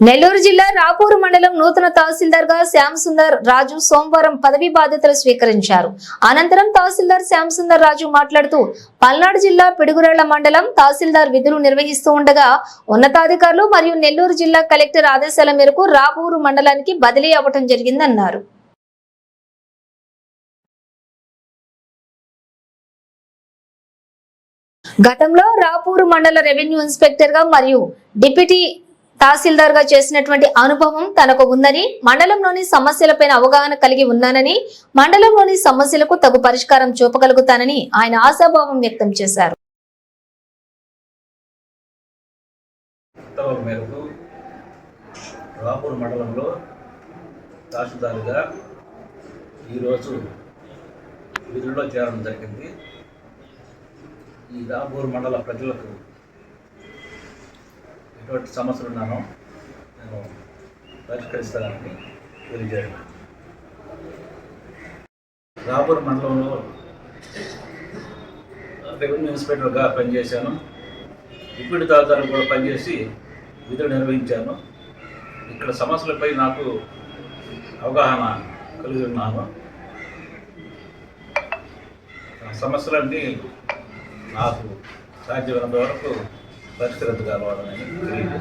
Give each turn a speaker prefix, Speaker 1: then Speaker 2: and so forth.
Speaker 1: నెల్లూరు జిల్లా రాపూరు మండలం నూతన తహసీల్దార్ గా శ్యామ్ సుందర్ రాజు సోమవారం పదవీ బాధ్యతలు స్వీకరించారు. అనంతరం తహసీల్దార్ శ్యామ్ సుందర్ రాజు మాట్లాడుతూ పల్నాడు జిల్లా పిడుగురాళ్ల మండలం తహసీల్దార్ విధులు నిర్వహిస్తూ ఉండగా ఉన్నతాధికారులు మరియు నెల్లూరు జిల్లా కలెక్టర్ ఆదేశాల మేరకు రాపూరు మండలానికి బదిలీ అవ్వడం జరిగిందన్నారు. గతంలో రాపూరు మండల రెవెన్యూ ఇన్స్పెక్టర్ గా మరియు డిప్యూటీ తహసీల్దార్ గా చేసినటువంటి అనుభవం తనకు ఉందని, మండలంలోని సమస్యలపైన అవగాహన కలిగి ఉన్నానని, మండలంలోని సమస్యలకు తగు పరిష్కారం చూపగలుగుతానని ఆయన ఆశాభావం వ్యక్తం చేశారు.
Speaker 2: రాపూరు మండలంలో తహసీల్దార్గా ఈరోజు విధుల్లో చేరడం జరిగింది. ఈ రాపూరు మండల ప్రజలకు ఎటువంటి సమస్యలు ఉన్నానో నేను పరిష్కరిస్తానని తెలియజేయడం. రాపూరు మండలంలో రెవెన్యూ ఇన్స్పెక్టర్గా పనిచేశాను. డిప్యూటీ తహసీల్దార్ కూడా పనిచేసి విధులు నిర్వహించాను. ఇక్కడ సమస్యలపై నాకు అవగాహన కలిగి ఉన్నాను. సమస్యలన్నీ నాకు సాధ్యమైనంత వరకు పరిష్కరించగలవాలని తెలియదు.